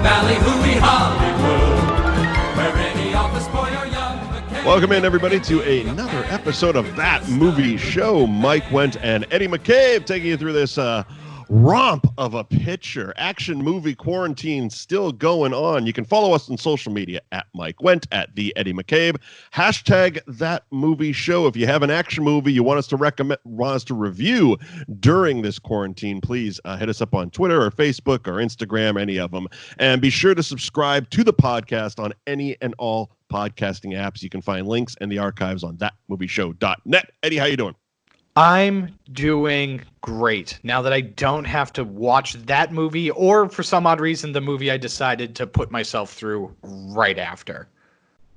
Valley, hooey Hollywood, where any office boy or young McCabe. Welcome in, everybody, to another episode of That Movie Show. Mike Wendt and Eddie McCabe taking you through this romp of a picture. Action movie quarantine still going on. You can follow us on social media at Mike Wendt, at the Eddie McCabe. Hashtag That Movie Show. If you have an action movie you want us to recommend, want us to review during this quarantine, please hit us up on Twitter or Facebook or Instagram, any of them. And be sure to subscribe to the podcast on any and all podcasting apps. You can find links and the archives on thatmovieshow.net. Eddie, how you doing? I'm doing great now that I don't have to watch that movie, or for some odd reason, the movie I decided to put myself through right after.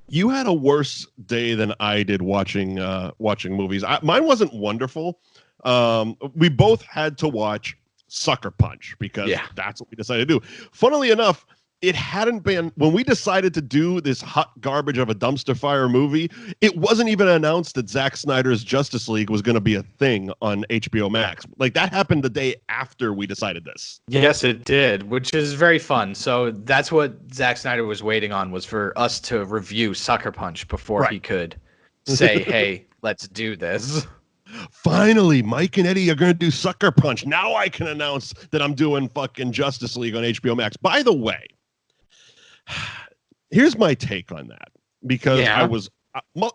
You had a worse day than I did watching movies. Mine wasn't wonderful. We both had to watch Sucker Punch because that's what we decided to do. Funnily enough, it hadn't been, when we decided to do this hot garbage of a dumpster fire movie, it wasn't even announced that Zack Snyder's Justice League was going to be a thing on HBO Max. Like, that happened the day after we decided this. Yes, it did, which is very fun. So that's what Zack Snyder was waiting on, was for us to review Sucker Punch before he could say, hey, let's do this. Finally, Mike and Eddie are going to do Sucker Punch. Now I can announce that I'm doing fucking Justice League on HBO Max. By the way, here's my take on that, because I was,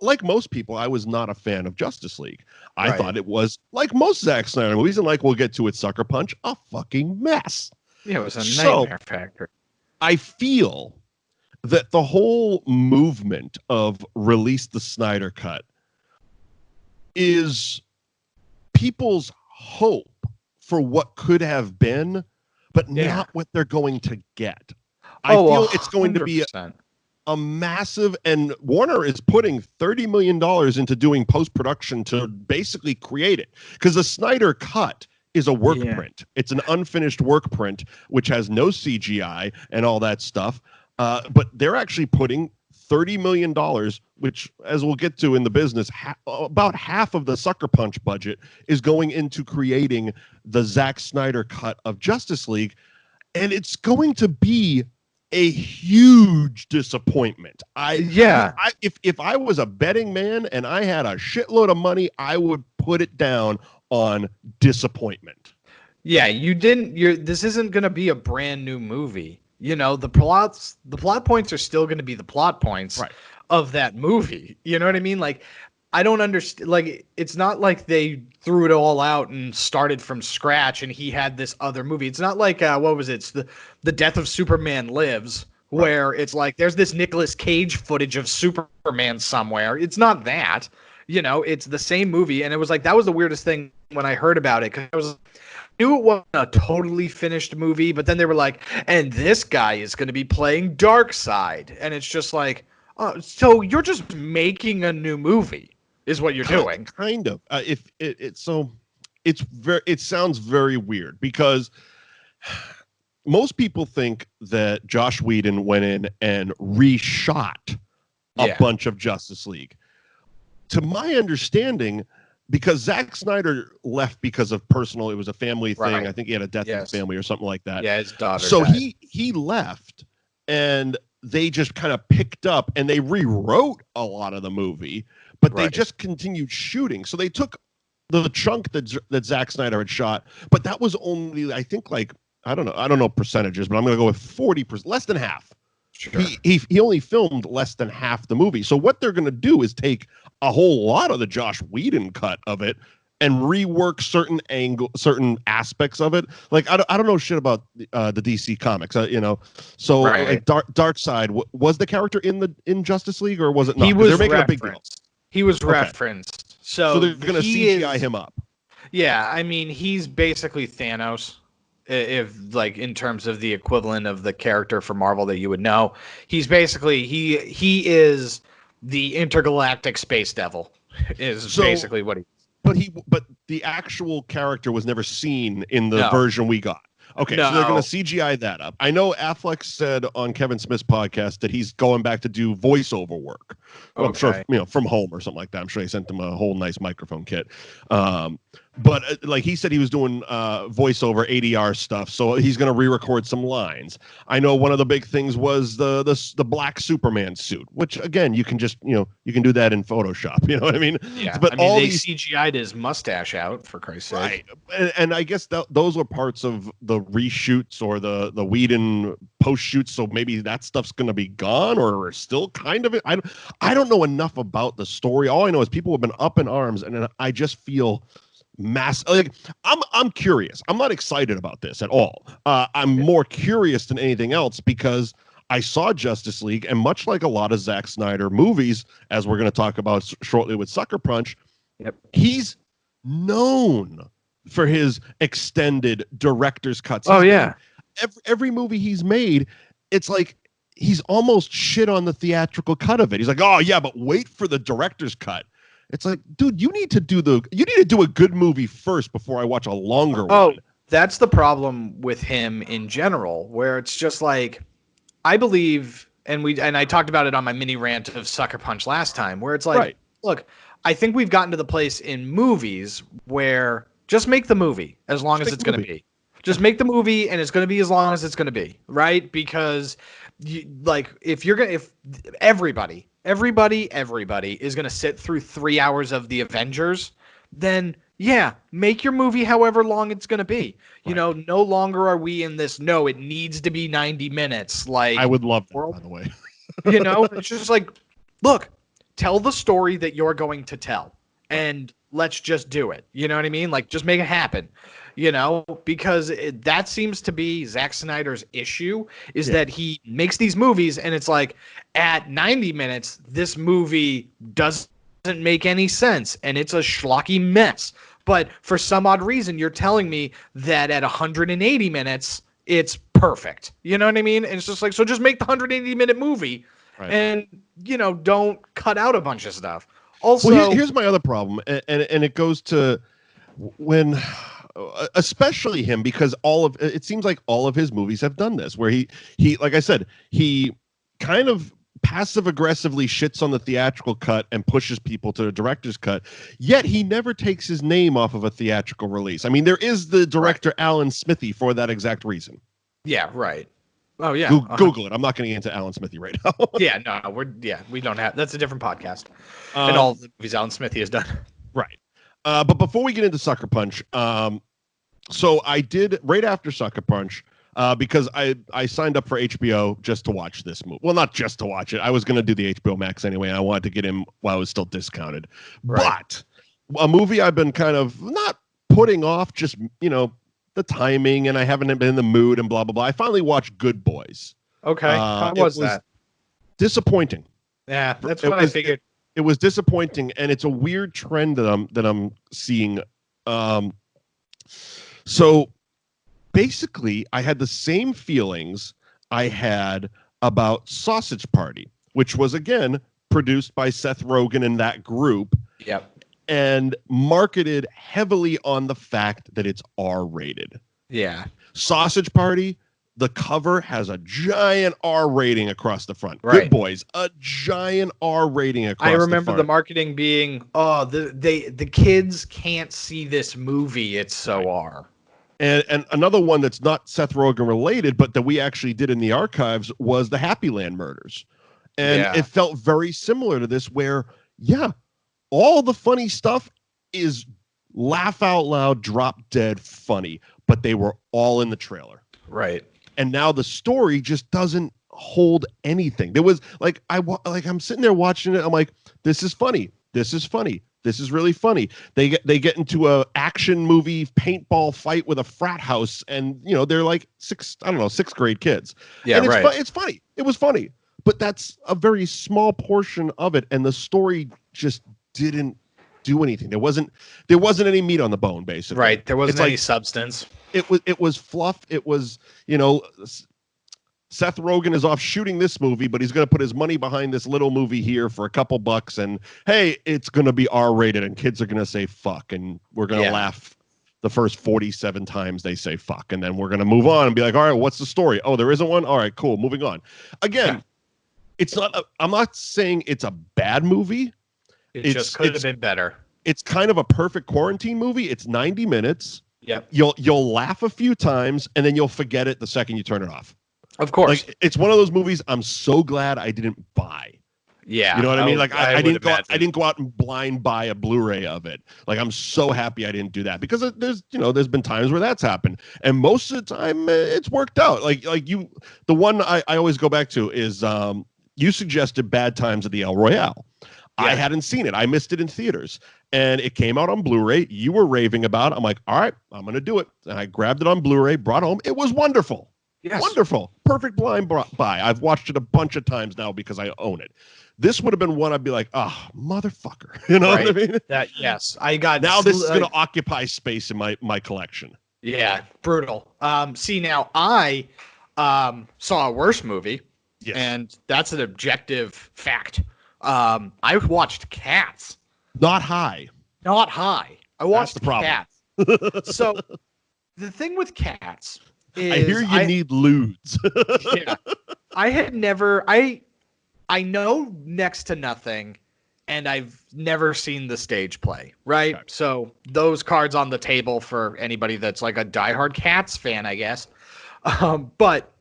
like most people, I was not a fan of Justice League. I thought it was, like most Zack Snyder movies, and like we'll get to it, Sucker Punch, a fucking mess. Yeah, it was a nightmare factory. I feel that the whole movement of release the Snyder Cut is people's hope for what could have been, but not what they're going to get. I feel it's going to be a massive, and Warner is putting $30 million into doing post-production to basically create it. Because the Snyder Cut is a work print. It's an unfinished work print, which has no CGI and all that stuff. But they're actually putting $30 million, which, as we'll get to in the business, about half of the Sucker Punch budget is going into creating the Zack Snyder Cut of Justice League. And it's going to be a huge disappointment. If I was a betting man and I had a shitload of money, I would put it down on disappointment. Yeah, this isn't going to be a brand new movie. You know, the plot points are still going to be the plot points of that movie. You know what I mean? Like, I don't understand. Like, it's not like they threw it all out and started from scratch and he had this other movie. It's not like, what was it? It's the Death of Superman Lives, where it's like there's this Nicolas Cage footage of Superman somewhere. It's not that. You know, it's the same movie. And it was like, that was the weirdest thing when I heard about it, because I knew it wasn't a totally finished movie, but then they were like, and this guy is going to be playing Darkseid. And it's just like, oh, so you're just making a new movie is what you're doing. Kind of. It sounds very weird, because most people think that Joss Whedon went in and reshot a bunch of Justice League. To my understanding, because Zack Snyder left because of personal, it was a family thing. I think he had a death in his family or something like that. Yeah, his daughter So died. he left, and they just kind of picked up and they rewrote a lot of the movie, but they just continued shooting. So they took the chunk that Zack Snyder had shot, but that was only, I think, like, I don't know percentages, but I'm going to go with 40%, less than half. Sure. He only filmed less than half the movie. So what they're going to do is take a whole lot of the Joss Whedon cut of it and rework certain aspects of it. Like, I don't know shit about the DC comics, you know. So like Darkseid, was the character in Justice League, or was it not? He was they're making a big deal. He was referenced. So they're going to CGI him up. Yeah, I mean, he's basically Thanos, if like in terms of the equivalent of the character for Marvel that you would know. He's basically he is the intergalactic space devil. Is basically what he. But the actual character was never seen in the version we got. Okay, so they're going to CGI that up. I know Affleck said on Kevin Smith's podcast that he's going back to do voiceover work. Well, I'm sure, from home or something like that. I'm sure they sent him a whole nice microphone kit. But like he said, he was doing voiceover ADR stuff, so he's going to re-record some lines. I know one of the big things was the black Superman suit, which again you can just you can do that in Photoshop. You know what I mean? Yeah. But I mean, all they these CGI'd his mustache out, for Christ's sake. right, and I guess those were parts of the reshoots or the Whedon post shoots. So maybe that stuff's going to be gone or still kind of it. I don't know enough about the story. All I know is people have been up in arms, and I just feel. Like I'm curious. I'm not excited about this at all. I'm more curious than anything else because I saw Justice League, and much like a lot of Zack Snyder movies, as we're going to talk about shortly with Sucker Punch, he's known for his extended director's cuts. Every movie he's made, it's like he's almost shit on the theatrical cut of it. He's like, oh yeah, but wait for the director's cut. It's like, dude, you need to do a good movie first before I watch a longer one. Oh, that's the problem with him in general, where it's just like, I believe, and I talked about it on my mini rant of Sucker Punch last time, where it's like, look, I think we've gotten to the place in movies where just make the movie as long as it's going to be. Just make the movie, and it's going to be as long as it's going to be, right? Because, if everybody is going to sit through 3 hours of the Avengers, then yeah, make your movie however long it's going to be. You know, no longer are we in this, no, it needs to be 90 minutes. Like, I would love that, by the way. It's just like, look, tell the story that you're going to tell, and let's just do it. You know what I mean? Like, just make it happen. Because that seems to be Zack Snyder's issue, is that he makes these movies and it's like at 90 minutes, this movie doesn't make any sense and it's a schlocky mess. But for some odd reason, you're telling me that at 180 minutes, it's perfect. You know what I mean? And it's just like, so just make the 180-minute movie and, don't cut out a bunch of stuff. Also, well, here's my other problem. And it goes to when... especially him, because it seems like all of his movies have done this, where he like I said, he kind of passive aggressively shits on the theatrical cut and pushes people to the director's cut, yet he never takes his name off of a theatrical release. I mean, there is the director Alan Smithy for that exact reason. Yeah, right. Oh yeah, Google it. I'm not going to get into Alan Smithy right now. We don't have. That's a different podcast. And all the movies Alan Smithy has done. Right. But before we get into Sucker Punch, so I did right after Sucker Punch, because I signed up for HBO just to watch this movie. Well, not just to watch it. I was going to do the HBO Max anyway. I wanted to get in while it was still discounted. Right. But a movie I've been kind of not putting off, just, the timing, and I haven't been in the mood and blah, blah, blah. I finally watched Good Boys. Okay. How was that? Disappointing. Yeah, that's what I figured. It was disappointing, and it's a weird trend that I'm seeing. So basically, I had the same feelings I had about Sausage Party, which was, again, produced by Seth Rogen and that group. Yep. And marketed heavily on the fact that it's R-rated. Yeah. Sausage Party, the cover has a giant R rating across the front. Right. Good Boys, a giant R rating across the front. I remember the marketing being, the kids can't see this movie. It's so R. And another one that's not Seth Rogen related, but that we actually did in the archives, was the Happy Land murders. And it felt very similar to this, where, all the funny stuff is laugh out loud, drop dead funny, but they were all in the trailer. Right. And now the story just doesn't hold anything. There was I'm sitting there watching it. I'm like, this is funny. This is funny. This is really funny. They get into a action movie paintball fight with a frat house, and they're like sixth grade kids. Yeah, and right. It's funny. It was funny, but that's a very small portion of it, and the story just didn't do anything. There wasn't any meat on the bone, basically. Right. There wasn't any substance. It was fluff. It was, Seth Rogen is off shooting this movie, but he's going to put his money behind this little movie here for a couple bucks, and hey, it's going to be R-rated, and kids are going to say fuck, and we're going to laugh the first 47 times they say fuck, and then we're going to move on and be like, all right, what's the story? Oh, there isn't one? All right, cool, moving on. Again, I'm not saying it's a bad movie. It just could have been better. it's kind of a perfect quarantine movie. It's 90 minutes. Yep. You'll laugh a few times and then you'll forget it the second you turn it off. Of course. Like, it's one of those movies I'm so glad I didn't buy. Yeah. You know what I mean? Like I didn't go out and blind buy a Blu-ray of it. Like I'm so happy I didn't do that because there's been times where that's happened. And most of the time it's worked out. The one I always go back to is you suggested Bad Times at the El Royale. Yeah. I hadn't seen it. I missed it in theaters. And it came out on Blu-ray. You were raving about it. I'm like, all right, I'm going to do it. And I grabbed it on Blu-ray, brought it home. It was wonderful. Yes. Wonderful. Perfect blind buy. I've watched it a bunch of times now because I own it. This would have been one I'd be like, motherfucker. You know what I mean? I got now this is going to occupy space in my collection. Yeah, brutal. See, now I saw a worse movie, and that's an objective fact. I watched Cats. Not high. I watched Cats. So the thing with Cats is I hear you need lewds. Yeah. I know next to nothing, and I've never seen the stage play, right? Okay. So those cards on the table for anybody that's like a diehard Cats fan, I guess. But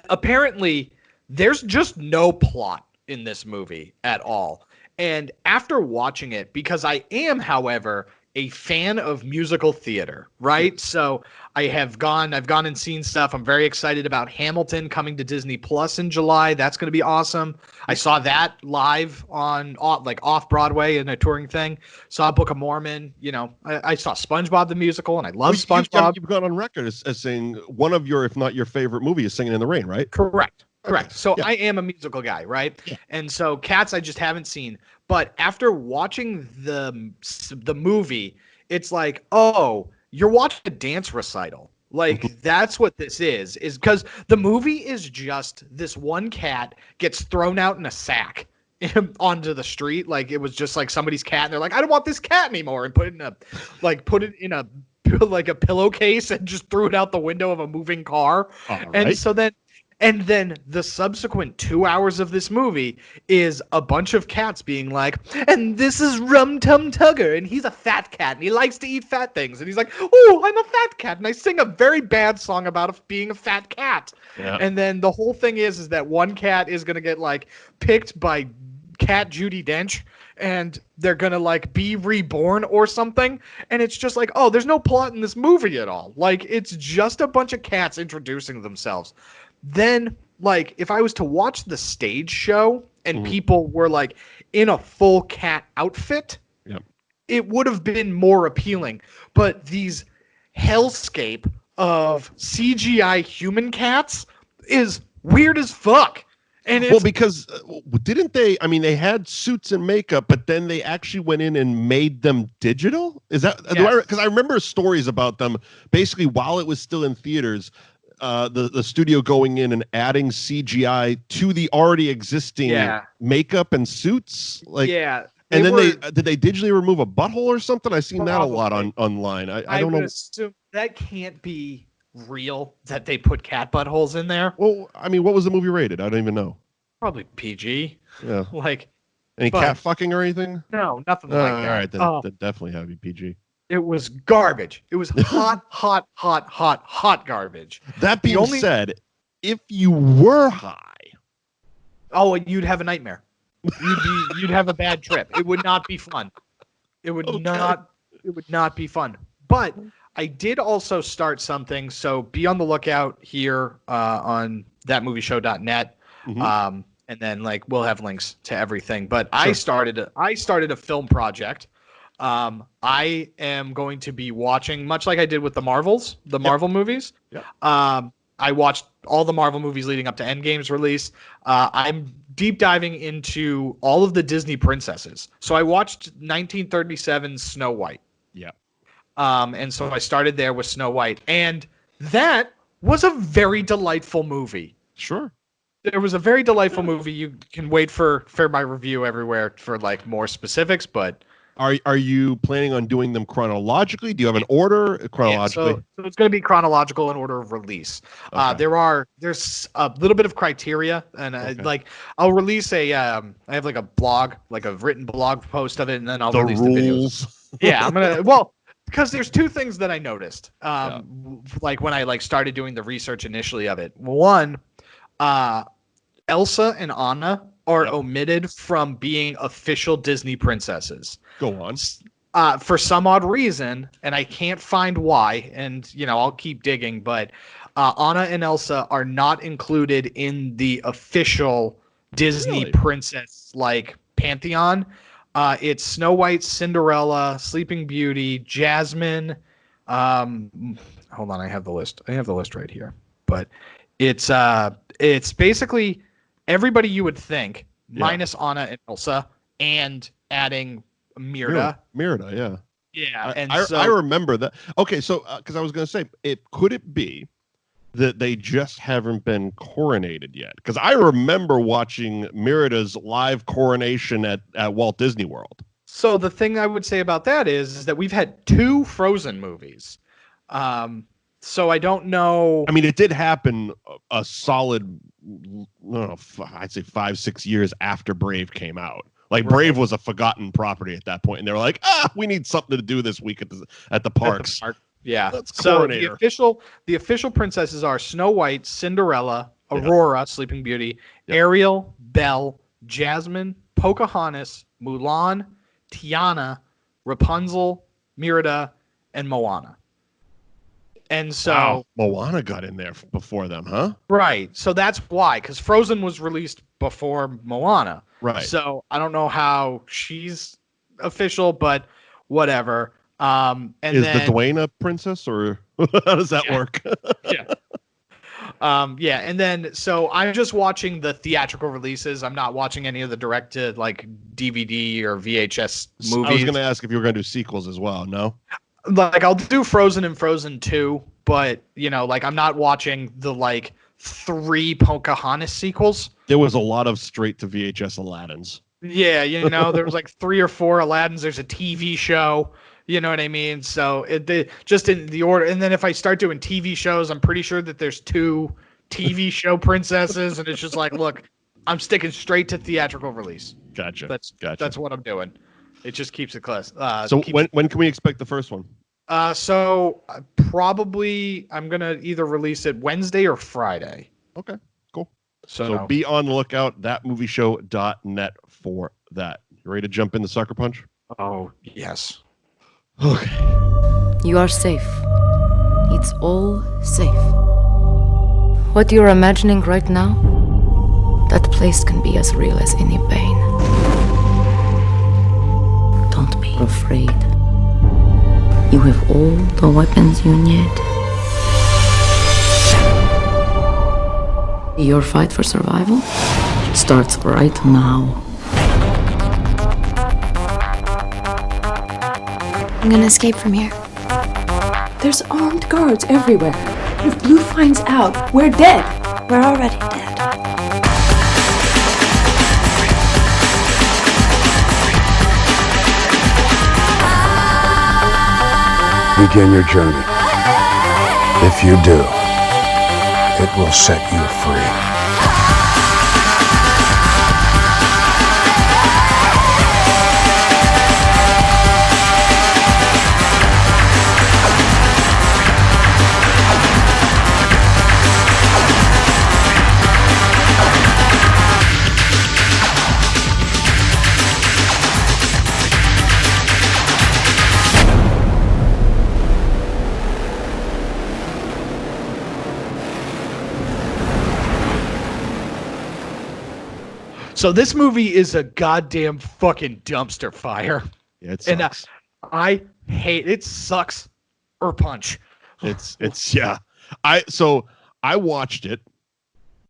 apparently there's just no plot in this movie at all. And after watching it, because I am, however, a fan of musical theater, right? So I've gone and seen stuff. I'm very excited about Hamilton coming to Disney Plus in July. That's going to be awesome. I saw that live on off Broadway in a touring thing. Saw Book of Mormon. I saw SpongeBob the musical, and I love SpongeBob. You've gone on record as saying one of your, if not your favorite movie, is Singing in the Rain, right? Correct. So I am a musical guy, right? Yeah. And so Cats I just haven't seen. But after watching the movie, it's like, oh, you're watching a dance recital. Like, that's what this is because the movie is just this one cat gets thrown out in a sack onto the street. Like, it was just like somebody's cat, and they're like, I don't want this cat anymore, and put it in a pillowcase and just threw it out the window of a moving car. And then the subsequent 2 hours of this movie is a bunch of cats being like, and this is Rum Tum Tugger, and he's a fat cat, and he likes to eat fat things. And he's like, oh, I'm a fat cat, and I sing a very bad song about being a fat cat. Yeah. And then the whole thing is that one cat is going to get, picked by Cat Judi Dench, and they're going to, be reborn or something. And it's just like, oh, there's no plot in this movie at all. It's just a bunch of cats introducing themselves. Then, if I was to watch the stage show and people were, in a full cat outfit, it would have been more appealing. But these hellscape of CGI human cats is weird as fuck. And because didn't they? I mean, they had suits and makeup, but then they actually went in and made them digital. Is that because I remember stories about them basically while it was still in theaters. The studio going in and adding CGI to the already existing makeup and suits, and then did they digitally remove a butthole or something? I've seen that a lot online. I don't know. Assume that can't be real that they put cat buttholes in there. Well, I mean, what was the movie rated? I don't even know. Probably PG. Yeah. Any cat fucking or anything? No, nothing like that. All right, then definitely have to be PG. It was garbage. It was hot garbage. That being said, if you were high, you'd have a nightmare. You'd have a bad trip. It would not be fun. It would not be fun. But I did also start something, so be on the lookout here on thatmovieshow.net. Mm-hmm. And then we'll have links to everything. But sure. I started a film project. I am going to be watching, much like I did with the Marvel movies. Yep. I watched all the Marvel movies leading up to Endgame's release. I'm deep diving into all of the Disney princesses. So I watched 1937's Snow White. Yeah. And so I started there with Snow White, and that was a very delightful movie. Sure. There was a very delightful movie. You can wait for my review everywhere for more specifics, but Are you planning on doing them chronologically? Do you have an order chronologically? Yeah, so it's going to be chronological in order of release. Okay. There's a little bit of criteria, and like I'll release I have like a blog, like a written blog post of it, and then I'll release the videos. Yeah, I'm gonna because there's two things that I noticed. Like when I started doing the research initially of it. One, Elsa and Anna are omitted from being official Disney princesses. Go on. For some odd reason, and I can't find why, and I'll keep digging, but Anna and Elsa are not included in the official Disney princess pantheon. It's Snow White, Cinderella, Sleeping Beauty, Jasmine. Hold on, I have the list. I have the list right here, but it's basically everybody you would think, minus Anna and Elsa, and adding Merida. Merida, yeah. Yeah, I remember that. Okay, so because I was going to say, could it be that they just haven't been coronated yet? Because I remember watching Merida's live coronation at Walt Disney World. So the thing I would say about that is that we've had 2 Frozen movies. So I don't know. I mean, it did happen a solid, I'd say 5-6 years after Brave came out. Brave was a forgotten property at that point, and they were like, we need something to do this week at the parks. Yeah. So the official princesses are Snow White, Cinderella, Aurora, Sleeping Beauty, Ariel, Belle, Jasmine, Pocahontas, Mulan, Tiana, Rapunzel, Merida, and Moana. And so Moana got in there before them, huh? Right. So that's why, because Frozen was released before Moana. Right. So I don't know how she's official, but whatever. And is the Dwayne a princess, or how does that work? And then so I'm just watching the theatrical releases. I'm not watching any of the direct to DVD or VHS movies. I was going to ask if you were going to do sequels as well. No. I'll do Frozen and Frozen 2, but I'm not watching the 3 Pocahontas sequels. There was a lot of straight to VHS Aladdins. Yeah, there was 3 or 4 Aladdins. There's a TV show. You know what I mean? So just in the order. And then if I start doing TV shows, I'm pretty sure that there's 2 TV show princesses, and it's just look, I'm sticking straight to theatrical release. Gotcha. That's what I'm doing. It just keeps it close. When can we expect the first one? So probably I'm gonna either release it Wednesday or Friday. Okay, cool. So be on the lookout. Thatmovieshow.net for that. You ready to jump in the sucker punch? Oh yes. Okay. You are safe. It's all safe. What you're imagining right now, that place can be as real as any pain. Don't be afraid. You have all the weapons you need. Your fight for survival starts right now. I'm gonna escape from here. There's armed guards everywhere. If Blue finds out, we're dead. We're already dead. Begin your journey. If you do, it will set you free. So this movie is a goddamn fucking dumpster fire. Yeah, it sucks. And I hate it. Sucks or punch. It's yeah. I watched it.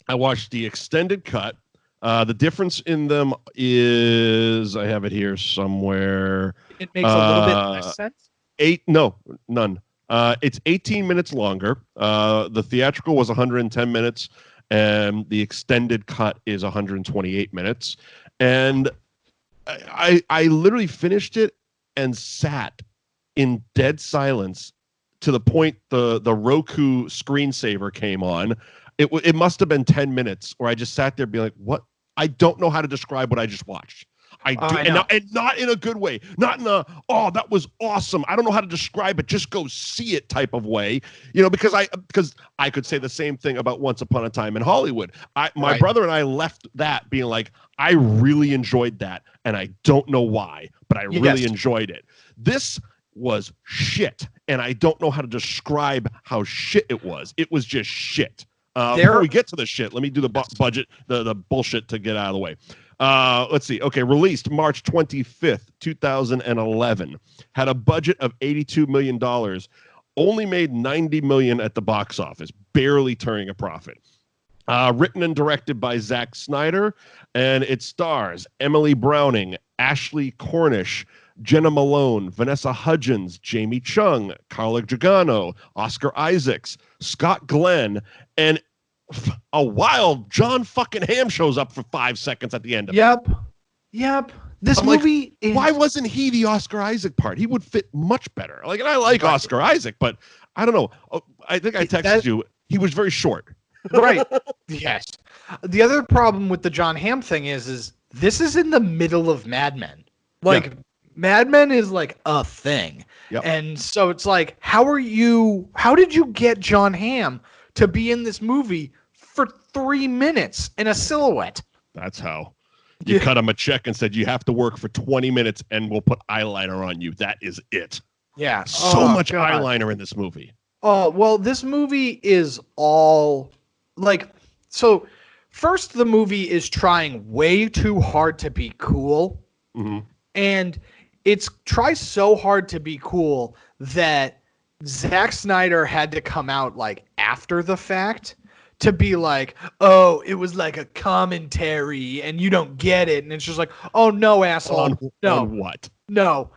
I watched the extended cut. The difference in them is I have it here somewhere. It makes a little bit less sense. None. It's 18 minutes longer. The theatrical was 110 minutes. And the extended cut is 128 minutes. And I literally finished it, and sat in dead silence to the point the Roku screensaver came on. It must have been 10 minutes where I just sat there being like, what? I don't know how to describe what I just watched. I do, and not in a good way. Not in a, oh, that was awesome. I don't know how to describe it. Just go see it type of way. You know, because I could say the same thing about Once Upon a Time in Hollywood. My brother and I left that being like, I really enjoyed that, and I don't know why, but I really enjoyed it. This was shit, and I don't know how to describe how shit it was. It was just shit. Before we get to the shit, let me do the budget, the bullshit to get out of the way. Let's see. Okay, released March 25th, 2011. Had a budget of $82 million. Only made $90 million at the box office, barely turning a profit. Written and directed by Zack Snyder, and it stars Emily Browning, Ashley Cornish, Jenna Malone, Vanessa Hudgens, Jamie Chung, Carla Gugino, Oscar Isaacs, Scott Glenn, and a wild John fucking Hamm shows up for 5 seconds at the end of it. Yep. This movie is... Why wasn't he the Oscar Isaac part? He would fit much better. Like, and I like Oscar Isaac, but I don't know. I think I texted you. He was very short. Right. Yes. The other problem with the John Hamm thing is this is in the middle of Mad Men. Like, Mad Men is like a thing. Yep. And so it's like, how did you get John Hamm to be in this movie for 3 minutes in a silhouette? That's how. You cut him a check and said, you have to work for 20 minutes and we'll put eyeliner on you. That is it. Yeah. So much eyeliner in this movie. Oh, well, this movie is all like, so first the movie is trying way too hard to be cool. Mm-hmm. And it's tries so hard to be cool that Zack Snyder had to come out like after the fact to be like, oh, it was like a commentary and you don't get it. And it's just like, oh, no, asshole. On what? No.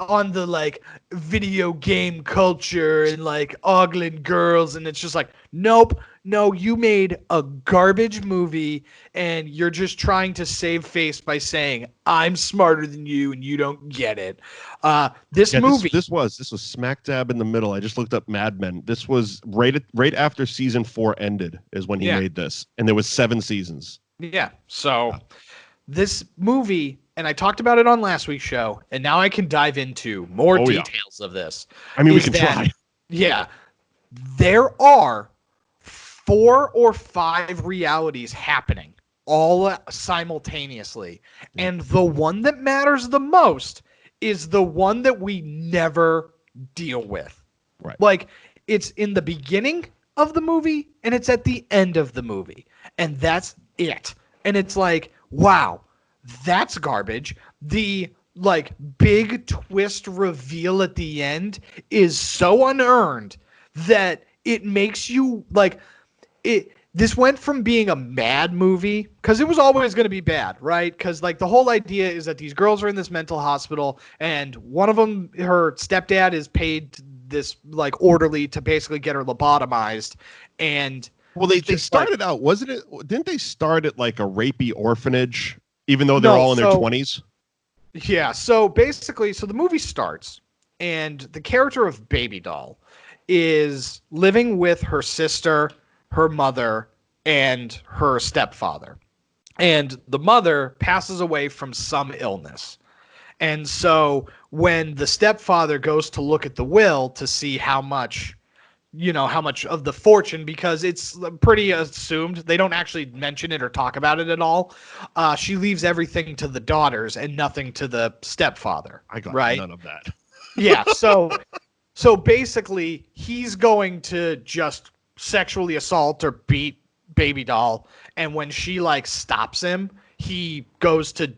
On the like video game culture and like ogling girls, and it's just like, nope, no, you made a garbage movie and you're just trying to save face by saying I'm smarter than you and you don't get it. This movie, this was smack dab in the middle. I just looked up Mad Men. This was right after season 4 ended is when he made this, and there was 7 seasons. Yeah, so this movie. And I talked about it on last week's show, and now I can dive into more details of this. I mean, we can try. Yeah. There are 4 or 5 realities happening all simultaneously. And the one that matters the most is the one that we never deal with. Right. Like, it's in the beginning of the movie, and it's at the end of the movie. And that's it. And it's like, wow. That's garbage. The like big twist reveal at the end is so unearned that it makes you like it. This went from being a mad movie, because it was always going to be bad, right? Because like the whole idea is that these girls are in this mental hospital, and one of them, her stepdad, is paid this like orderly to basically get her lobotomized. And well, they started out, wasn't it? Didn't they start at like a rapey orphanage? Even though they're all in their 20s? Yeah, so basically, the movie starts, and the character of Babydoll is living with her sister, her mother, and her stepfather. And the mother passes away from some illness. And so when the stepfather goes to look at the will to see how much of the fortune, because it's pretty assumed, they don't actually mention it or talk about it at all. She leaves everything to the daughters and nothing to the stepfather. I got none of that. Yeah. So basically he's going to just sexually assault or beat Babydoll. And when she like stops him, he goes to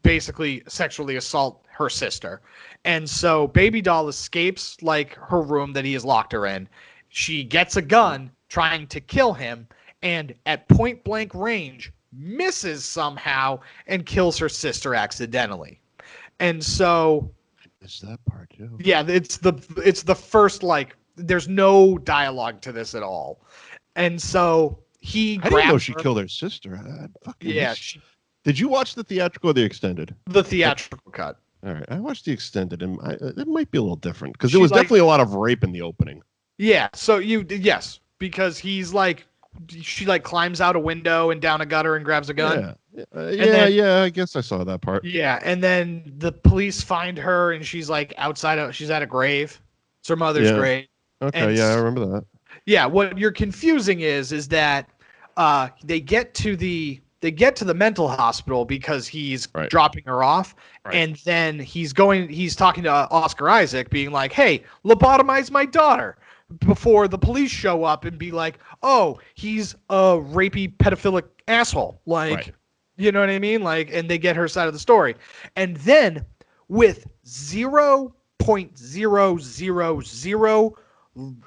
basically sexually assault her sister. And so Babydoll escapes like her room that he has locked her in. She gets a gun trying to kill him, and at point blank range misses somehow and kills her sister accidentally. And so it's that part too. Yeah, it's the first, like, there's no dialogue to this at all. And so I didn't know she killed her sister. Yeah. Did you watch the theatrical or the extended? The theatrical cut. All right, I watched the extended, and it might be a little different because there was definitely a lot of rape in the opening. Yeah, so yes, because he's like, she like climbs out a window and down a gutter and grabs a gun. Yeah, I guess I saw that part. Yeah, and then the police find her, and she's like she's at a grave. It's her mother's grave. Okay, and I remember that. Yeah, what you're confusing is that they get to the mental hospital because he's dropping her off, and then he's talking to Oscar Isaac, being like, "Hey, lobotomize my daughter," before the police show up and be like, "Oh, he's a rapey pedophilic asshole," like, you know what I mean? Like, and they get her side of the story, and then with 0.000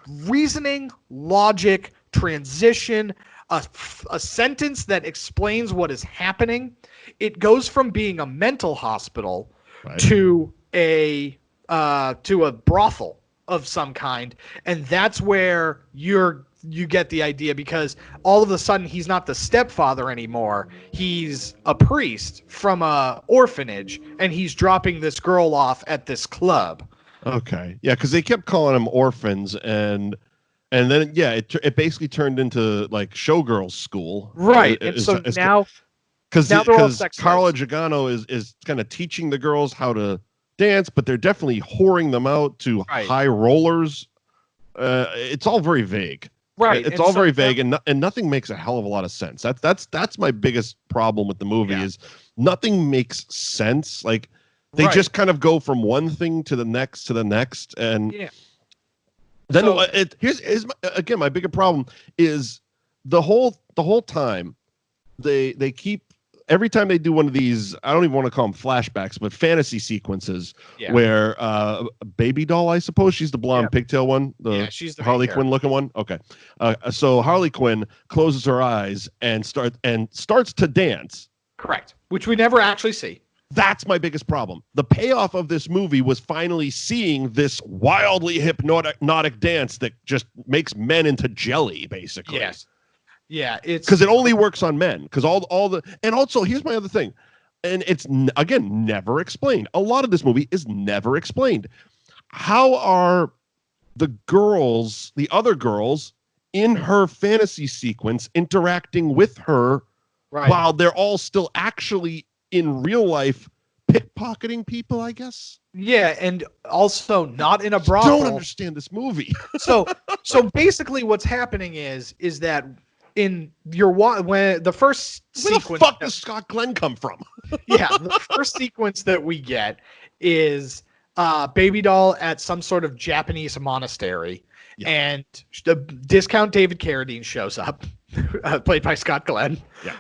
reasoning, logic, transition, a sentence that explains what is happening, it goes from being a mental hospital to a brothel of some kind, and that's where you get the idea, because all of a sudden he's not the stepfather anymore. He's a priest from a orphanage, and he's dropping this girl off at this club. Okay, yeah, because they kept calling them orphans, and then it basically turned into like showgirls school, right? And so now because Carla Gigano is kind of teaching the girls how to dance, but they're definitely whoring them out to high rollers. It's all very vague. Right. It's all very vague, and nothing makes a hell of a lot of sense. That's my biggest problem with the movie is nothing makes sense. Like they just kind of go from one thing to the next and then here's my bigger problem is the whole time they keep, every time they do one of these, I don't even want to call them flashbacks, but fantasy sequences where Babydoll, I suppose she's the blonde pigtail one, she's the Harley Quinn looking one. Okay, so Harley Quinn closes her eyes and starts to dance. Correct, which we never actually see. That's my biggest problem. The payoff of this movie was finally seeing this wildly hypnotic dance that just makes men into jelly, basically. Yes. Yeah, it's because it only works on men. Because all the, and also here's my other thing, and it's again never explained. A lot of this movie is never explained. How are the other girls in her fantasy sequence interacting with her while they're all still actually in real life pickpocketing people, I guess? Yeah, and also not in a brothel. Don't understand this movie. so basically what's happening is that in when the first sequence, where the fuck does Scott Glenn come from? Yeah, the first sequence that we get is Babydoll at some sort of Japanese monastery, and the discount David Carradine shows up, played by Scott Glenn. Yeah.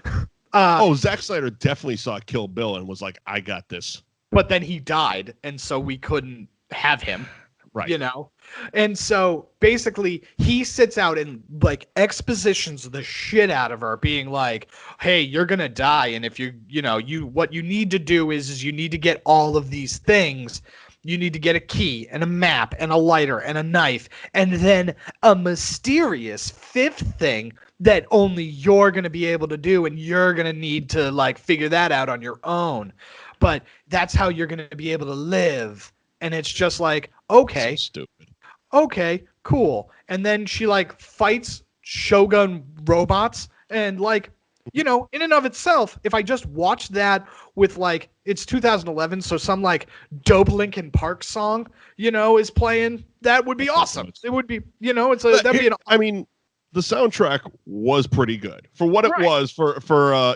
Zack Snyder definitely saw Kill Bill and was like, I got this. But then he died, and so we couldn't have him. Right. You know? And so basically he sits out and like expositions the shit out of her, being like, hey, you're gonna die, and if what you need to do is you need to get all of these things. You need to get a key and a map and a lighter and a knife, and then a mysterious fifth thing that only you're going to be able to do, and you're going to need to like figure that out on your own. But that's how you're going to be able to live. And it's just like, okay, so stupid. Okay, cool. And then she like fights Shogun robots, and like, in and of itself, if I just watched that with like, it's 2011, so some like dope Linkin Park song, is playing, that would be awesome. It would be, that'd be I mean, the soundtrack was pretty good for what it was for a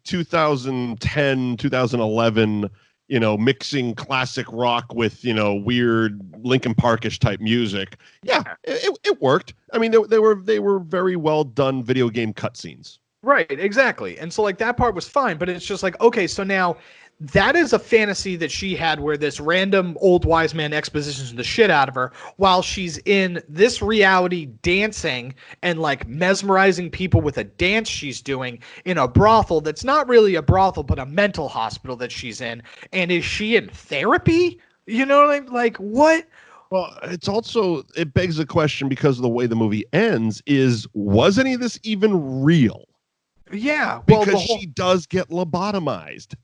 2010, 2011, mixing classic rock with, weird Linkin Parkish type music. Yeah, it worked. I mean, they were very well done video game cutscenes. Right, exactly. And so like that part was fine, but it's just like, okay, so now that is a fantasy that she had where this random old wise man expositions the shit out of her while she's in this reality dancing and like mesmerizing people with a dance she's doing in a brothel that's not really a brothel, but a mental hospital that she's in. And is she in therapy? You know what I mean? Like, what? Well, it begs the question, because of the way the movie ends, was any of this even real? Yeah. Because she does get lobotomized.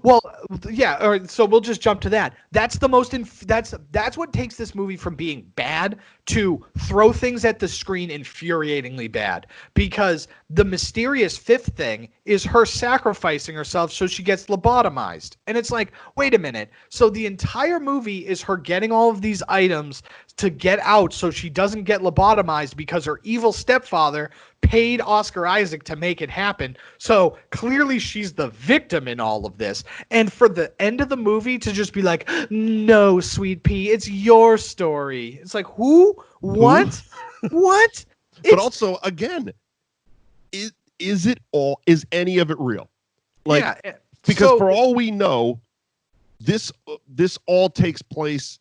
Well, yeah. All right, so we'll just jump to that. That's the most. That's what takes this movie from being bad to throw things at the screen infuriatingly bad. Because the mysterious fifth thing is her sacrificing herself so she gets lobotomized, and it's like, wait a minute. So the entire movie is her getting all of these items to get out so she doesn't get lobotomized because her evil stepfather paid Oscar Isaac to make it happen. So clearly she's the victim in all of this. And for the end of the movie to just be like, no, Sweet Pea, it's your story. It's like, who? What? What? But also, again, is any of it real? Like, yeah, because for all we know, this all takes place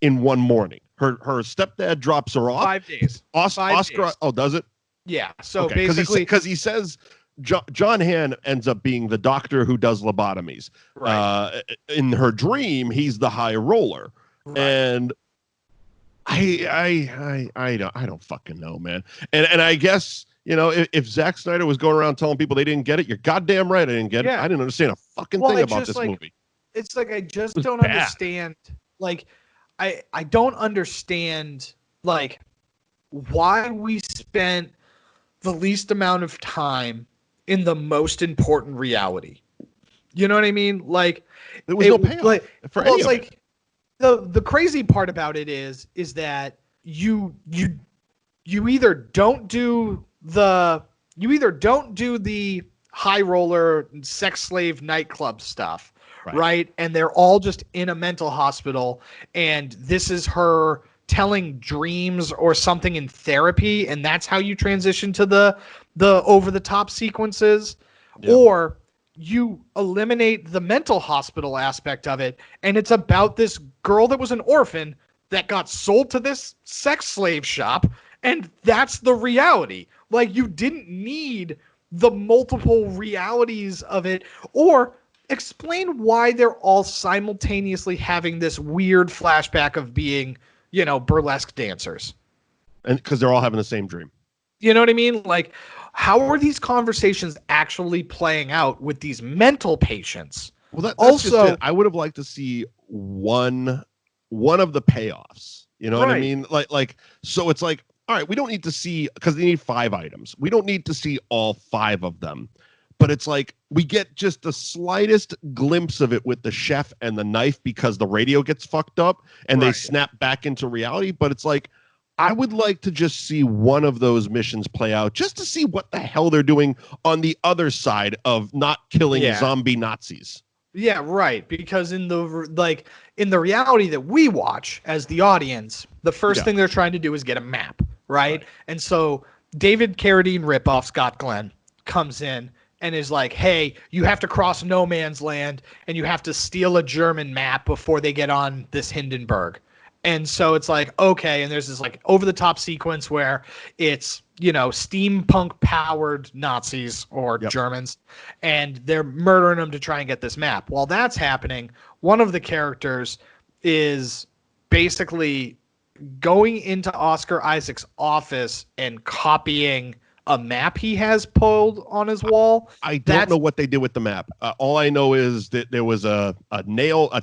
in one morning. Her stepdad drops her off. 5 days. Oscar. Days. Oh, does it? Yeah. So basically, because he says John Hamm ends up being the doctor who does lobotomies. Right. In her dream, he's the high roller, right. And I don't fucking know, man. And I guess, you know, if Zack Snyder was going around telling people they didn't get it, you're goddamn right I didn't get it. I didn't understand a fucking thing about this movie. It's like I just don't understand. Like I don't understand like why we spent the least amount of time in the most important reality. You know what I mean? Like there was no payoff for any of it. The crazy part about it is that you either don't do the high roller sex slave nightclub stuff, right? And they're all just in a mental hospital, and this is her telling dreams or something in therapy, and that's how you transition to the over the top sequences. Yep. Or you eliminate the mental hospital aspect of it, and it's about this girl that was an orphan that got sold to this sex slave shop, and that's the reality. Like, you didn't need the multiple realities of it, or explain why they're all simultaneously having this weird flashback of being, you know, burlesque dancers. And because they're all having the same dream. You know what I mean? Like, how are these conversations actually playing out with these mental patients? Well, that's also just it. I would have liked to see one of the payoffs. You know what I mean? Like, so it's like, all right, we don't need to see, because they need 5 items. We don't need to see all 5 of them. But it's like we get just the slightest glimpse of it with the chef and the knife because the radio gets fucked up and they snap back into reality. But it's like, I would like to just see one of those missions play out just to see what the hell they're doing on the other side of not killing zombie Nazis. Yeah, right. Because in the reality that we watch as the audience, the first thing they're trying to do is get a map, right? And so David Carradine ripoff Scott Glenn comes in and is like, hey, you have to cross no man's land and you have to steal a German map before they get on this Hindenburg. And so it's like, okay, and there's this like over the top sequence where it's, you know, steampunk powered Nazis or Germans, and they're murdering them to try and get this map. While that's happening, one of the characters is basically going into Oscar Isaac's office and copying a map he has pulled on his wall. I don't know what they did with the map. All I know is that there was a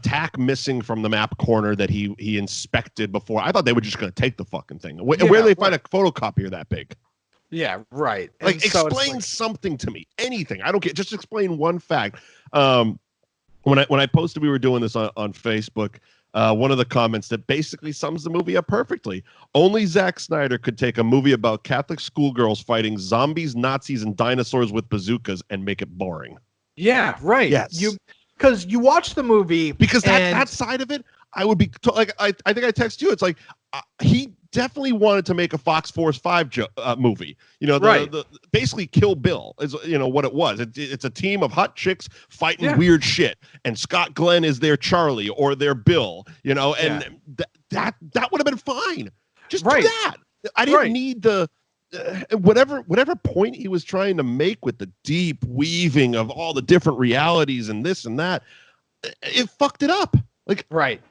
tack missing from the map corner that he inspected before. I thought they were just going to take the fucking thing. Where do they find a photocopier that big? Yeah, right. Like, and explain something to me. Anything. I don't care. Just explain one fact. When I posted we were doing this on Facebook, one of the comments that basically sums the movie up perfectly. Only Zack Snyder could take a movie about Catholic schoolgirls fighting zombies, Nazis, and dinosaurs with bazookas and make it boring. Yeah, right. Yes. Because you watch the movie. Because that side of it, I would be like, I think I text you. It's like, he definitely wanted to make a Fox Force 5 movie. You know, the basically Kill Bill is, you know, what it was. It's a team of hot chicks fighting weird shit, and Scott Glenn is their Charlie or their Bill. You know, and that would have been fine. Just do that. I didn't need the whatever point he was trying to make with the deep weaving of all the different realities and this and that. It fucked it up. Like,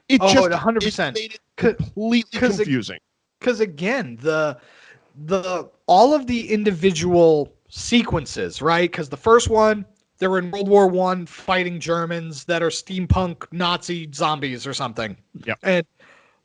it just 100% made it completely confusing. Because again, the all of the individual sequences, right? Because the first one, they're in World War I fighting Germans that are steampunk Nazi zombies or something. Yep. And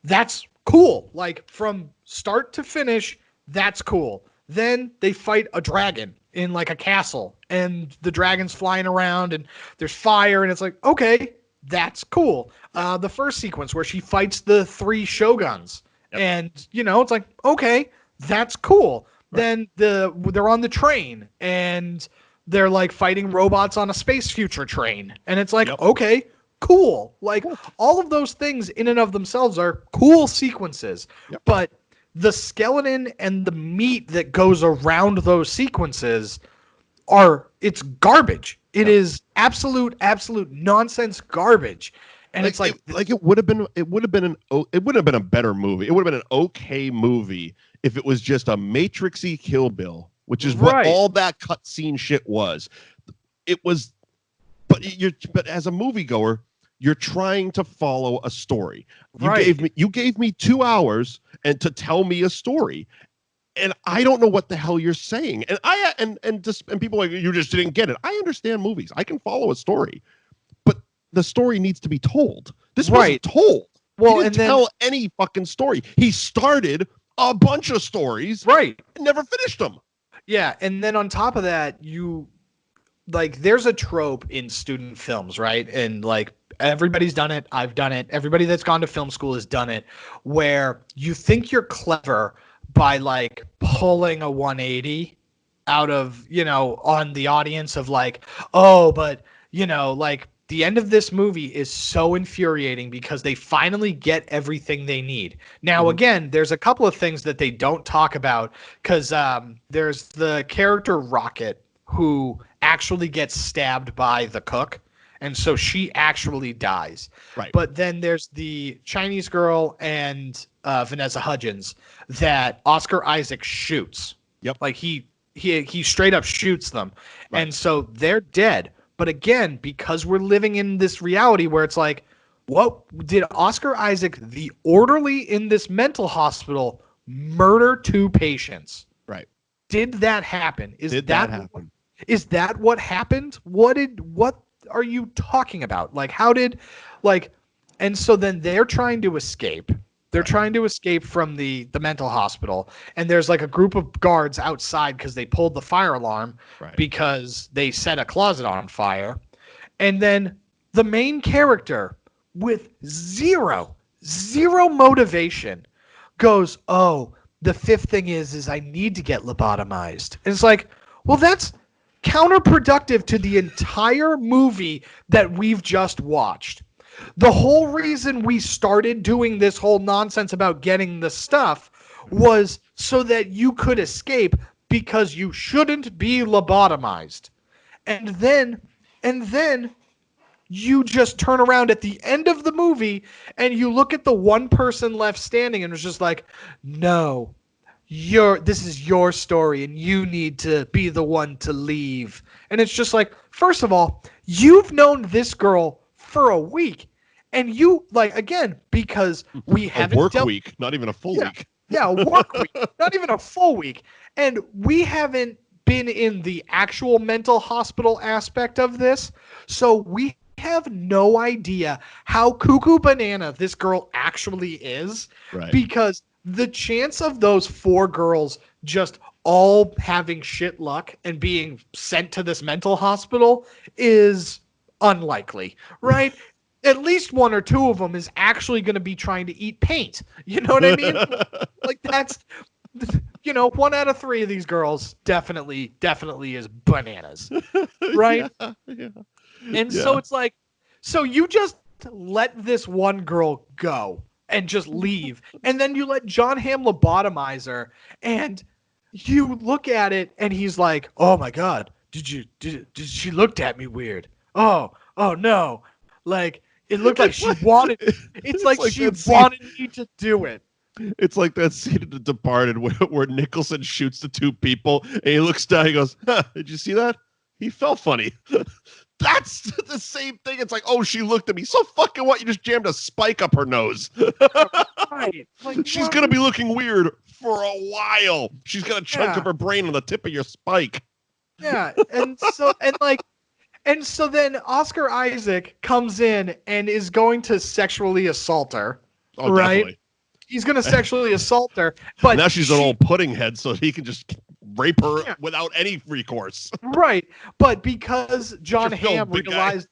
that's cool. Like from start to finish, that's cool. Then they fight a dragon in like a castle and the dragon's flying around and there's fire and it's like, okay, that's cool. The first sequence where she fights the 3 shoguns and it's like, okay, that's cool. Right. Then they're on the train and they're like fighting robots on a space future train. And it's like, okay, cool. Like all of those things in and of themselves are cool sequences, but the skeleton and the meat that goes around those sequences it's garbage. It is absolute nonsense garbage. And it's like it would have been a better movie. It would have been an okay movie if it was just a Matrixy Kill Bill, which is what all that cutscene shit was. It was, but as a moviegoer, you're trying to follow a story. You gave me 2 hours and to tell me a story. And I don't know what the hell you're saying. And people are like, you just didn't get it. I understand movies. I can follow a story. But the story needs to be told. This wasn't told. Well, he didn't tell any fucking story. He started a bunch of stories. Right. And never finished them. Yeah. And then on top of that, there's a trope in student films, right? And like everybody's done it. I've done it. Everybody that's gone to film school has done it, where you think you're clever by like pulling a 180 out of, on the audience of like, oh, but like the end of this movie is so infuriating because they finally get everything they need. Now, again, there's a couple of things that they don't talk about because there's the character Rocket who actually gets stabbed by the cook. And so she actually dies. Right. But then there's the Chinese girl and Vanessa Hudgens that Oscar Isaac shoots. Yep. Like he straight up shoots them. Right. And so they're dead. But again, because we're living in this reality where it's like, what did Oscar Isaac, the orderly in this mental hospital, murder 2 patients? Right. Did that happen? Is that happen? Is that what happened? What are you talking about? Like, how did, like, and so then they're trying to escape. They're trying to escape from the mental hospital. And there's like a group of guards outside because they pulled the fire alarm because they set a closet on fire. And then the main character with zero motivation goes, oh, the 5th thing is I need to get lobotomized. And it's like, well, that's counterproductive to the entire movie that we've just watched. The whole reason we started doing this whole nonsense about getting the stuff was so that you could escape because you shouldn't be lobotomized. And then you just turn around at the end of the movie and you look at the one person left standing and it's just like, no, this is your story and you need to be the one to leave. And it's just like, first of all, you've known this girl for a week and you like, again, because we haven't work week, not even a full week. Yeah, a work week, not even a full week. And we haven't been in the actual mental hospital aspect of this. So we have no idea how cuckoo banana this girl actually is. Right. Because the chance of those 4 girls just all having shit luck and being sent to this mental hospital is unlikely, right? At least 1 or 2 of them is actually going to be trying to eat paint. You know what I mean? Like that's, 1 out of 3 of these girls definitely is bananas, right? Yeah. And so it's like, so you just let this one girl go and just leave. And then you let John Hamm lobotomize her and you look at it and he's like, oh my God, did she looked at me weird? Oh no. Like, it looked like she wanted, it's like she wanted me to do it. It's like that scene in The Departed where Nicholson shoots the 2 people and he looks down, he goes, did you see that? He felt funny. That's the same thing. It's like, oh, she looked at me. So fucking what? You just jammed a spike up her nose. Right. Like, she's going to be looking weird for a while. She's got a chunk of her brain on the tip of your spike. Yeah. And so, and like, And so then Oscar Isaac comes in and is going to sexually assault her. Oh, right? Definitely. He's going to sexually assault her. But now she's an old pudding head, so he can just rape her without any recourse. Right. But because John Hamm realized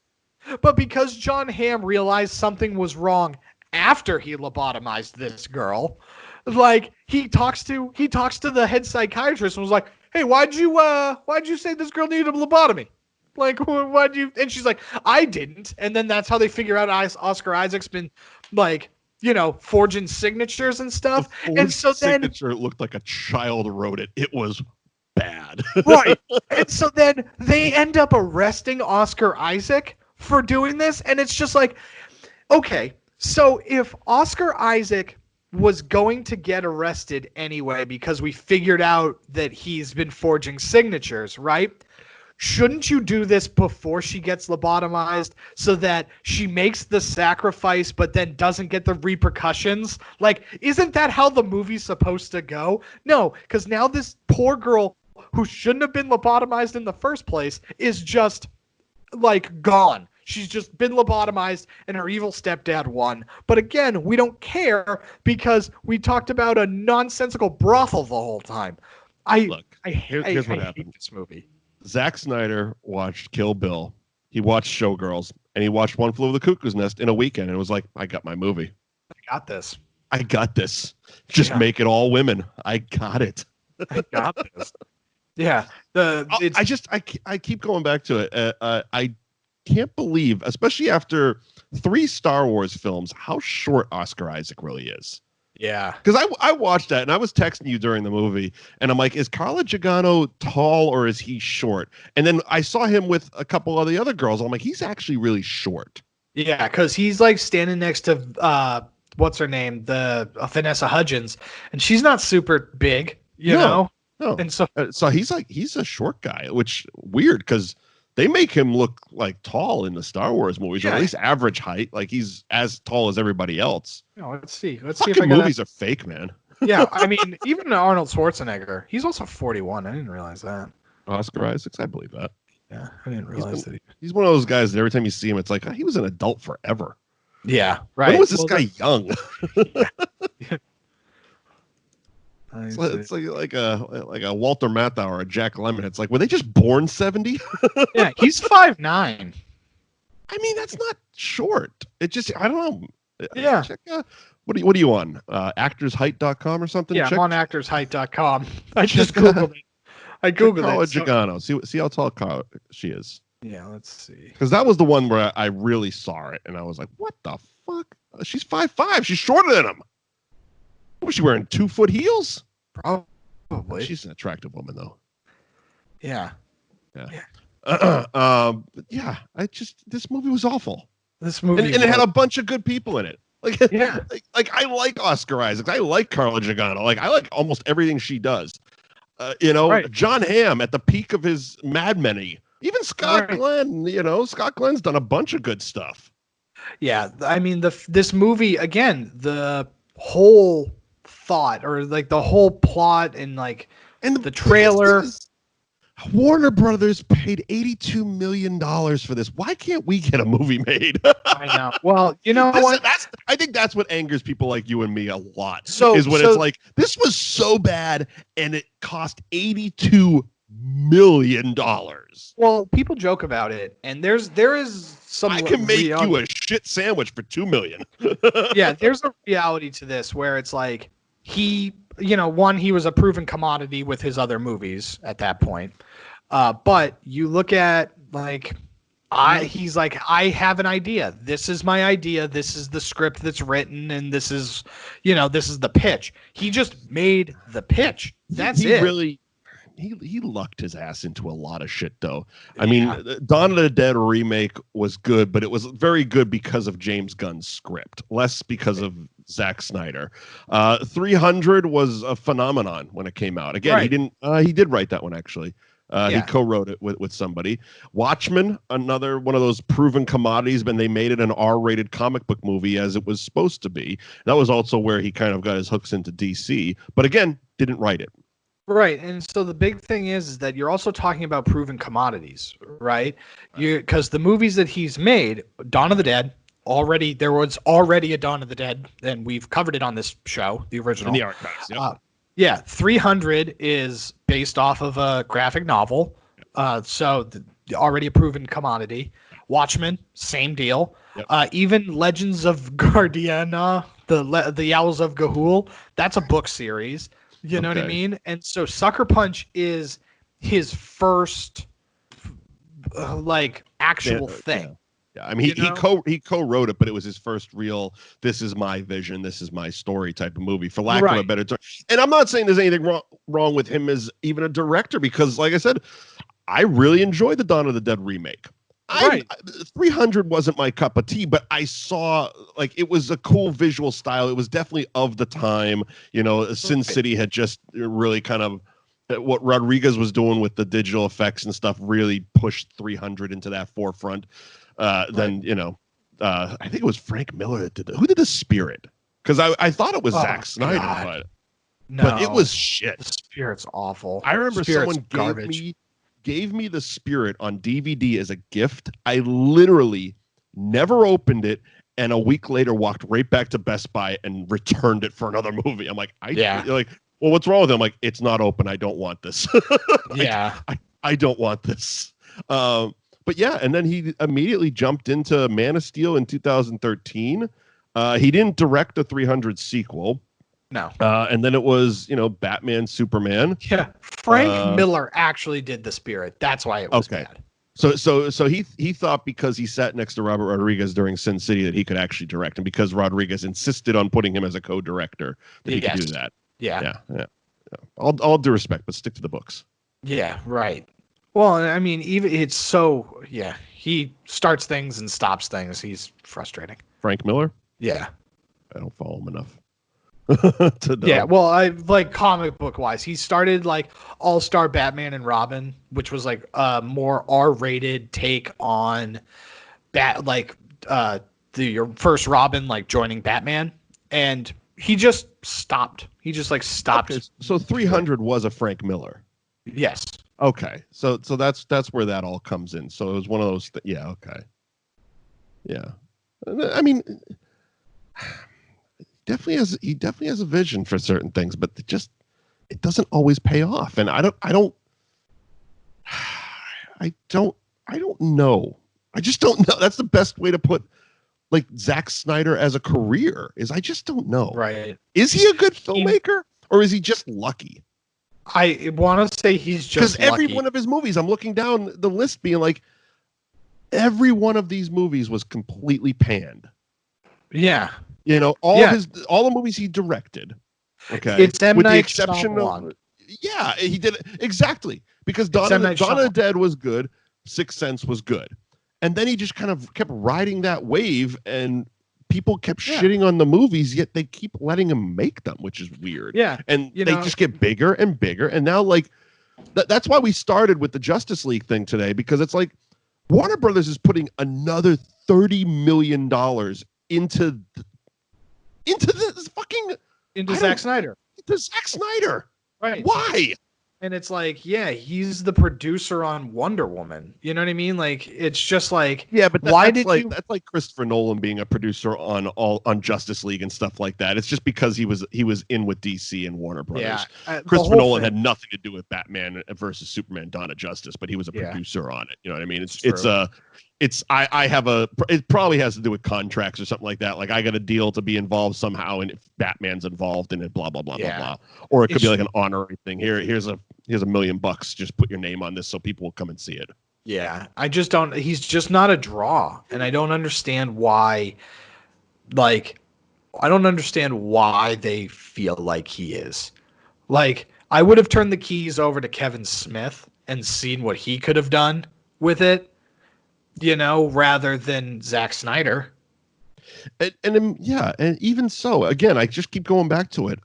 something was wrong after he lobotomized this girl, like he talks to the head psychiatrist and was like, "Hey, why'd you say this girl needed a lobotomy? Like, why'd you?" And she's like, "I didn't." And then that's how they figure out Oscar Isaac's been like, forging signatures and stuff. And so then signature looked like a child wrote it. It was bad. Right. And so then they end up arresting Oscar Isaac for doing this. And it's just like, okay, so if Oscar Isaac was going to get arrested anyway because we figured out that he's been forging signatures, right? Shouldn't you do this before she gets lobotomized so that she makes the sacrifice but then doesn't get the repercussions? Like, isn't that how the movie's supposed to go? No, because now this poor girl who shouldn't have been lobotomized in the first place is just, like, gone. She's just been lobotomized and her evil stepdad won. But again, we don't care because we talked about a nonsensical brothel the whole time. Here's what happened. Hate this movie. Zack Snyder watched Kill Bill. He watched Showgirls, and he watched One Flew Over the Cuckoo's Nest in a weekend, and was like, "I got my movie. I got this. Just make it all women. I got it. I got this." Yeah. I keep going back to it. I can't believe, especially after 3 Star Wars films, how short Oscar Isaac really is. Yeah. Because I watched that and I was texting you during the movie and I'm like, is Carla Gigano tall or is he short? And then I saw him with a couple of the other girls. I'm like, he's actually really short. Yeah, because he's like standing next to what's her name? Vanessa Hudgens, and she's not super big, you know? No. And so he's a short guy, which weird because they make him look like tall in the Star Wars movies, or at least average height. Like he's as tall as everybody else. Let's see. Fucking movies are fake, man. Yeah, I mean, even Arnold Schwarzenegger, he's also 41. I didn't realize that. Oscar Isaacs, I believe that. Yeah, I didn't realize that. He's one of those guys that every time you see him, it's like he was an adult forever. Yeah, right. When was this guy young? It's like a Walter Matthau or a Jack Lemmon. It's like, were they just born 70? Yeah, he's 5'9". I mean, that's not short. It just, I don't know. Yeah. Check, what are you on? Actorsheight.com or something? Yeah, I'm on actorsheight.com. I just Googled it. I Googled Carla it. Gigano. See how tall she is. Yeah, let's see. Because that was the one where I really saw it, and I was like, what the fuck? She's 5'5". She's shorter than him. Was she wearing 2-foot heels? Probably. She's an attractive woman, though. Yeah. This movie was awful. This movie, and it had a bunch of good people in it. Like, yeah, like I like Oscar Isaac. I like Carla Gigano. Like, I like almost everything she does. Right. John Hamm at the peak of his Mad Men-y. Even Scott Glenn. Scott Glenn's done a bunch of good stuff. Yeah, I mean, this movie again, the whole thought or like the whole plot and the trailer. Warner Brothers paid $82 million for this. Why can't we get a movie made? I know. Well, what? I think that's what angers people like you and me a lot. It's like, this was so bad and it cost $82 million. Well, people joke about it, and there is some. I can make you a shit sandwich for $2 million. Yeah, there's a reality to this where it's like he was a proven commodity with his other movies at that point. But you look at he's like, I have an idea. This is my idea. This is the script that's written, and this is the pitch. He just made the pitch. That's it. Really. He lucked his ass into a lot of shit, though. I mean, Dawn of the Dead remake was good, but it was very good because of James Gunn's script, less because of Zack Snyder. 300 was a phenomenon when it came out. Again, he did write that one, actually. He co-wrote it with somebody. Watchmen, another one of those proven commodities, and they made it an R-rated comic book movie as it was supposed to be. That was also where he kind of got his hooks into DC, but again, didn't write it. Right, and so the big thing is that you're also talking about proven commodities, right? Because the movies that he's made, Dawn of the Dead, there was already a Dawn of the Dead, and we've covered it on this show, the original. In the archives, yeah. 300 is based off of a graphic novel, already a proven commodity. Watchmen, same deal. Yep. Even Legends of Guardiana, the Owls of Ga'Hoole, that's a book series. You know what I mean? And so Sucker Punch is his first actual thing. Yeah. I mean, he co-wrote it, but it was his first real, this is my vision, this is my story type of movie, for lack of a better term. And I'm not saying there's anything wrong with him as even a director, because like I said, I really enjoyed the Dawn of the Dead remake. 300 wasn't my cup of tea, but I saw it was a cool visual style. It was definitely of the time. Sin City had just really kind of what Rodriguez was doing with the digital effects and stuff really pushed 300 into that forefront. Then I think it was Frank Miller that did it. Who did The Spirit? Because I thought it was Zack Snyder, but it was shit. The Spirit's awful. I remember someone gave me The Spirit on DVD as a gift. I literally never opened it, and a week later walked right back to Best Buy and returned it for another movie. I'm like, well, what's wrong with it? I'm like, it's not open. I don't want this. I don't want this. But yeah, and then he immediately jumped into Man of Steel in 2013. He didn't direct the 300 sequel. No. And then it was, Batman, Superman. Yeah. Frank Miller actually did The Spirit. That's why it was bad. So he thought because he sat next to Robert Rodriguez during Sin City that he could actually direct, and because Rodriguez insisted on putting him as a co-director that he could do that. Yeah. All due respect, but stick to the books. Yeah, right. Well, I mean, even he starts things and stops things. He's frustrating. Frank Miller? Yeah. I don't follow him enough. Yeah, well, I comic book wise, he started All-Star Batman and Robin, which was a more R-rated take on your first Robin joining Batman, and he just stopped. He just stopped. Okay, so 300 was a Frank Miller. Yes. Okay, so that's where that all comes in. So it was one of those. Okay. Yeah, I mean. He definitely has a vision for certain things, but it doesn't always pay off. And I don't know. I just don't know. That's the best way to put Zack Snyder as a career is I just don't know. Right. Is he a good filmmaker or is he just lucky? I want to say he's just because every one of his movies, I'm looking down the list being every one of these movies was completely panned. Yeah. All the movies he directed. Okay. It's M. Night Shyamalan. Yeah, he did it exactly because Dawn of the Dead was good, Sixth Sense was good, and then he just kind of kept riding that wave, and people kept shitting on the movies, yet they keep letting him make them, which is weird. Yeah, and they just get bigger and bigger, and now that's why we started with the Justice League thing today, because it's Warner Brothers is putting another $30 million into Zack Snyder. Into Zack Snyder. Right. Why? And it's he's the producer on Wonder Woman. You know what I mean? It's just but that's like Christopher Nolan being a producer on Justice League and stuff like that. It's just because he was in with DC and Warner Brothers. Yeah, Christopher Nolan had nothing to do with Batman versus Superman: Dawn of Justice, but he was a producer on it. You know what I mean? It probably has to do with contracts or something like that. I got a deal to be involved somehow, and if Batman's involved in it, blah blah blah blah blah. Or it could be an honorary thing. Here's $1 million. Just put your name on this so people will come and see it. Yeah, I just don't. He's just not a draw, and I don't understand why. I don't understand why they feel like he is. I would have turned the keys over to Kevin Smith and seen what he could have done with it. Rather than Zack Snyder. And even so, again, I just keep going back to it.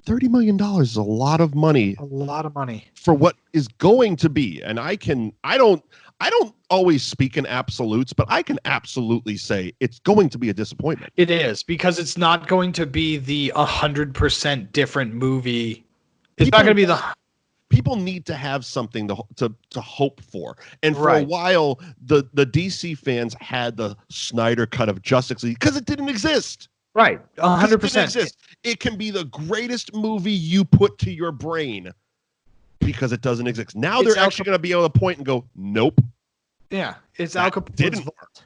$30 million is a lot of money. A lot of money for what is going to be. And I don't always speak in absolutes, but I can absolutely say it's going to be a disappointment. It is, because it's not going to be the 100% different movie. It's not going to be the... People need to have something to hope for. And for a while, the DC fans had the Snyder cut of Justice League because it didn't exist. Right, 100%. It can be the greatest movie you put to your brain because it doesn't exist. Now they're actually going to be able to point and go, nope. Yeah, it's Al Capone's vault.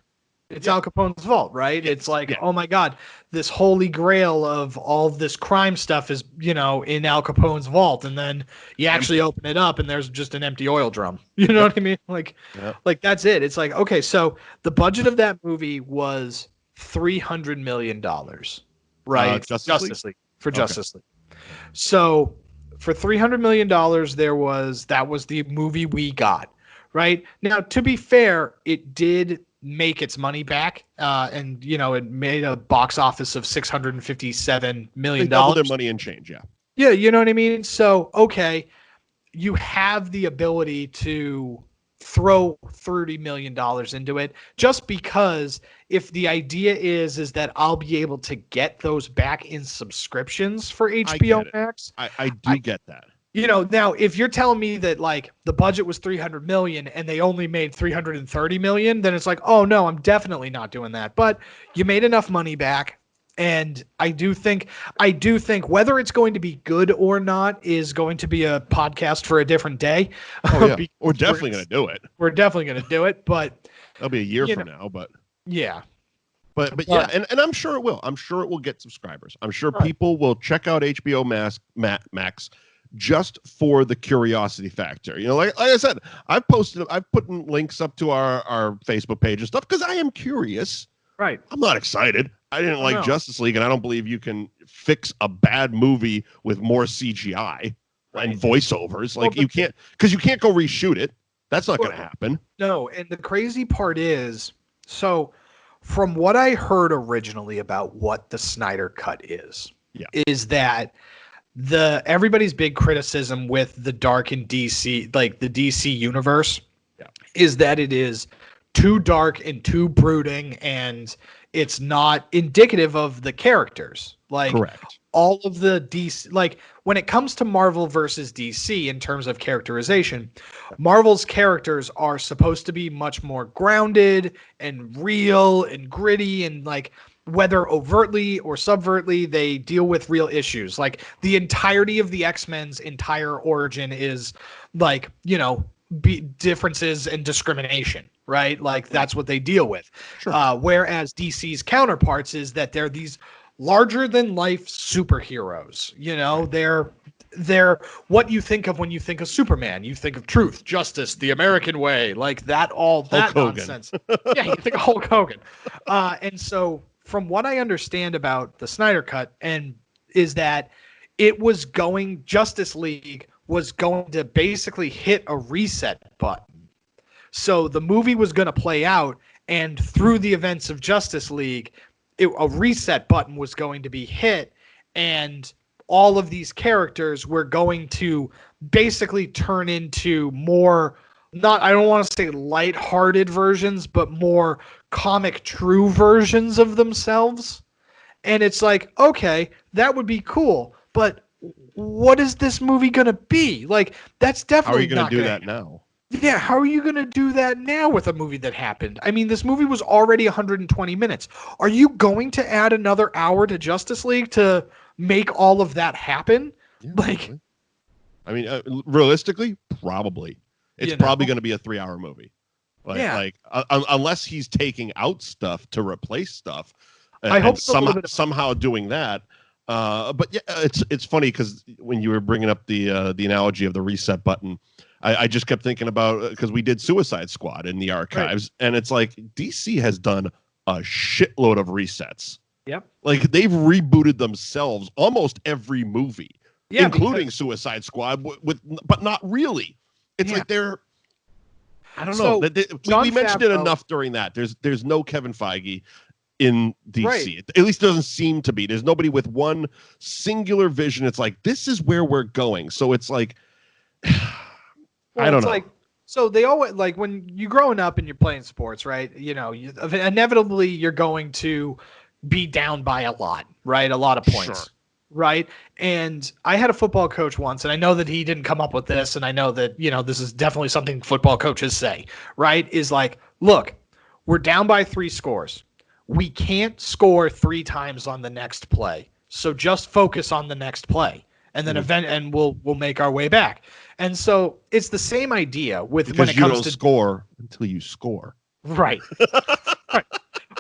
It's Al Capone's vault, right? It's like, oh my God, this holy grail of all this crime stuff is, in Al Capone's vault. And then you actually open it up and there's just an empty oil drum. You know what I mean? Like that's it. It's like, okay, so the budget of that movie was $300 million, right? Justice League. Justice League. So for $300 million, that was the movie we got, right? Now, to be fair, it did make its money back, and it made a box office of $657 million. They doubled their money and change, yeah, you know what I mean. So okay, you have the ability to throw $30 million into it, just because if the idea is that I'll be able to get those back in subscriptions for HBO Max. I do get that. Now if you're telling me that like the budget was $300 million and they only made $330 million, then it's like, oh no, I'm definitely not doing that. But you made enough money back. And I do think whether it's going to be good or not is going to be a podcast for a different day. Oh, yeah. We're definitely going to do it. We're definitely going to do it, but that'll be a year from now. But yeah, but yeah, and I'm sure it will. I'm sure it will get subscribers. I'm sure people will check out HBO Max just for the curiosity factor. Like I said, I've put links up to our Facebook page and stuff because I am curious. Right. I'm not excited. I didn't like Justice League, and I don't believe you can fix a bad movie with more CGI and voiceovers. Like you can't, because you can't go reshoot it. That's not going to happen. No, and the crazy part is, so from what I heard originally about what the Snyder Cut is that everybody's big criticism with the dark in DC, like the DC universe, is that it is too dark and too brooding, and it's not indicative of the characters. Like correct. All of the DC, like when it comes to Marvel versus DC in terms of characterization, Marvel's characters are supposed to be much more grounded and real and gritty, and like whether overtly or subvertly, they deal with real issues. Like the entirety of the X-Men's entire origin is like, differences and discrimination, right? Like that's what they deal with. Sure. Whereas DC's counterparts is that they're these larger than life superheroes. They're what you think of when you think of Superman. You think of truth, justice, the American way, like that, all that nonsense. Yeah, you think of Hulk Hogan. And so from what I understand about the Snyder Cut, and is that Justice League was going to basically hit a reset button. So the movie was going to play out, and through the events of Justice League, a reset button was going to be hit, and all of these characters were going to basically turn into more, I don't want to say lighthearted versions, but more comic true versions of themselves. And it's like, okay, that would be cool, but what is this movie going to be? Like, that's definitely not going to do that now. Yeah, how are you going to do that now with a movie that happened? I mean, this movie was already 120 minutes. Are you going to add another hour to Justice League to make all of that happen? Yeah, like, I mean, realistically, probably. It's probably going to be a 3-hour movie. Unless he's taking out stuff to replace stuff. I hope somehow doing that. But yeah, it's funny because when you were bringing up the analogy of the reset button, I just kept thinking about, because we did Suicide Squad in the archives, and it's like DC has done a shitload of resets. Yep. Like they've rebooted themselves almost every movie, including Suicide Squad, but not really. It's like they're, I don't know. We mentioned it enough during that. There's no Kevin Feige. in DC. Right. At least it doesn't seem to be. There's nobody with one singular vision. It's like, this is where we're going. So it's like, I don't know. Like, so they always, like, when you're growing up and you're playing sports, right? You know, inevitably you're going to be down by a lot, right? A lot of points. Sure. Right. And I had a football coach once, and I know that he didn't come up with this. And I know that, you know, this is definitely something football coaches say, right? Is like, look, we're down by 3 scores. We can't score 3 times on the next play. So just focus on the next play, and then and we'll make our way back. And so it's the same idea with because when it comes to score until you score. Right. Right.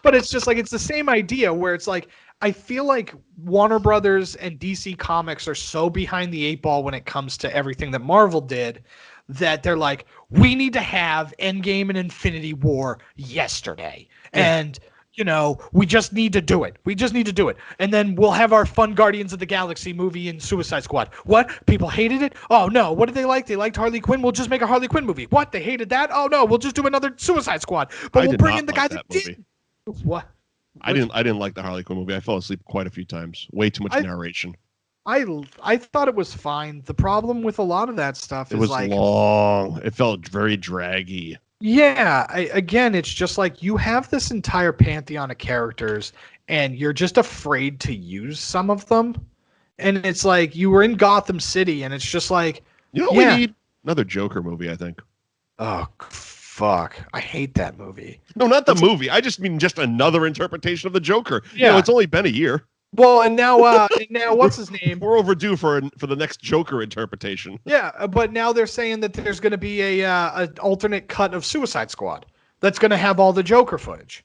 But it's just like, it's the same idea where it's like, I feel like Warner Brothers and DC Comics are so behind the 8 ball when it comes to everything that Marvel did, that they're like, we need to have Endgame and Infinity War yesterday. Yeah. And, you know, we just need to do it. We just need to do it. And then we'll have our fun Guardians of the Galaxy movie and Suicide Squad. What? People hated it? Oh, no. What did they like? They liked Harley Quinn. We'll just make a Harley Quinn movie. What? They hated that? Oh, no. We'll just do another Suicide Squad. But we'll bring in the guy that did. What? I didn't like the Harley Quinn movie. I fell asleep quite a few times. Way too much narration. I thought it was fine. The problem with a lot of that stuff is like, it was long. It felt very draggy. Yeah. Again, it's just like, you have this entire pantheon of characters and you're just afraid to use some of them. And it's like, you were in Gotham City and it's just like, you know, we need another Joker movie, I think. Oh, fuck. I hate that movie. No, not the movie. I just mean just another interpretation of the Joker. Yeah. You know, it's only been a year. Well, and now what's his name? We're overdue for the next Joker interpretation. Yeah, but now they're saying that there's going to be a alternate cut of Suicide Squad that's going to have all the Joker footage.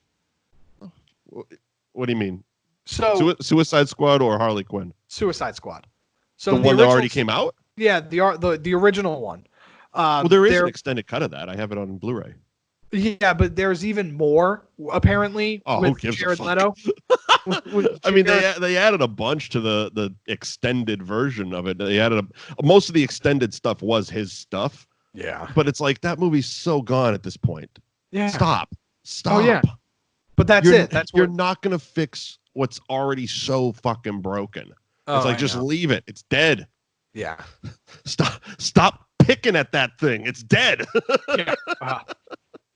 What do you mean? So Suicide Squad or Harley Quinn? Suicide Squad. So the one that already came out? Yeah, the original one. Well, there is an extended cut of that. I have it on Blu-ray. Yeah, but there's even more apparently with Jared Leto. I mean, they added a bunch to the extended version of it. They added most of the extended stuff was his stuff. Yeah, but it's like that movie's so gone at this point. Yeah, stop. Oh yeah, but it. You're not gonna fix what's already so fucking broken. It's like just leave it. It's dead. Yeah. Stop picking at that thing. It's dead. Yeah.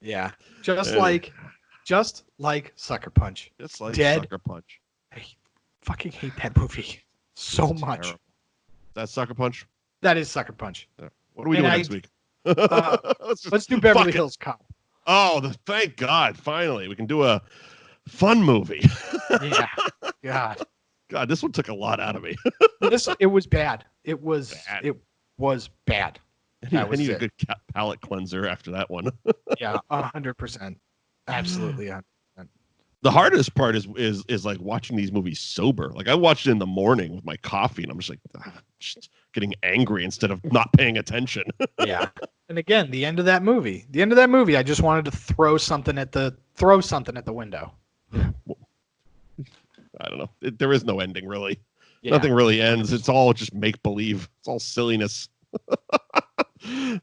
Yeah. Just like Sucker Punch. Just like dead. Sucker Punch. I fucking hate that movie so much. Terrible. That's Sucker Punch? That is Sucker Punch. What are we doing next week? Let's do Beverly Hills Cop. Oh, thank God. Finally, we can do a fun movie. Yeah. God, this one took a lot out of me. It was bad. It was bad. I need a good palate cleanser after that one. Yeah, 100%. Absolutely 100%. The hardest part is like watching these movies sober. Like I watched it in the morning with my coffee, and I'm just like just getting angry instead of not paying attention. Yeah. And again, the end of that movie, I just wanted to throw something at the window. I don't know. There is no ending really. Yeah. Nothing really ends. It's all just make believe. It's all silliness.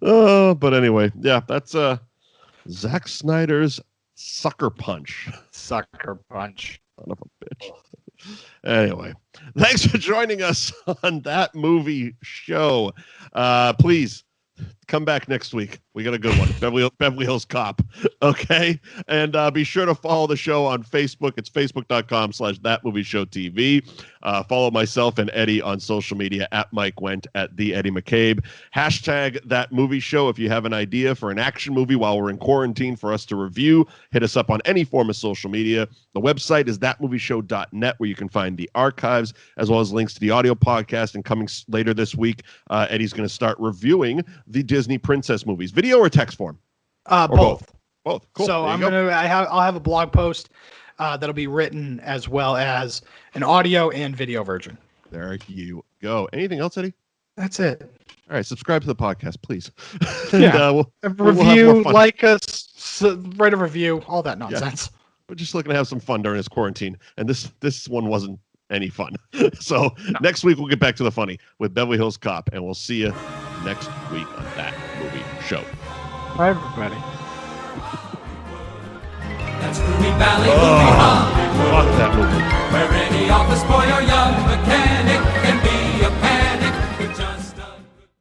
But anyway, yeah, that's Zack Snyder's Sucker Punch. Sucker Punch. Son of a bitch. Anyway, thanks for joining us on That Movie Show. Please come back next week. We got a good one. Beverly Hills Cop. Okay. And be sure to follow the show on Facebook. It's facebook.com/thatmovieshowtv. Follow myself and Eddie on social media at Mike Wendt at the Eddie McCabe. # That Movie Show. If you have an idea for an action movie while we're in quarantine for us to review, hit us up on any form of social media. The website is thatmovieshow.net, where you can find the archives as well as links to the audio podcast. And coming later this week, Eddie's going to start reviewing the Disney princess movies. Video or text form? Both. Both. Cool. So I'll have a blog post that'll be written as well as an audio and video version. There you go. Anything else, Eddie? That's it. All right. Subscribe to the podcast, please. Yeah. Review, like us, write a review, all that nonsense. Yeah. We're just looking to have some fun during this quarantine, and this one wasn't any fun. So next week we'll get back to the funny with Beverly Hills Cop, and we'll see you next week on That Movie Show. Bye, everybody. That's Movie Valley, Movie Hollywood. that movie. Where any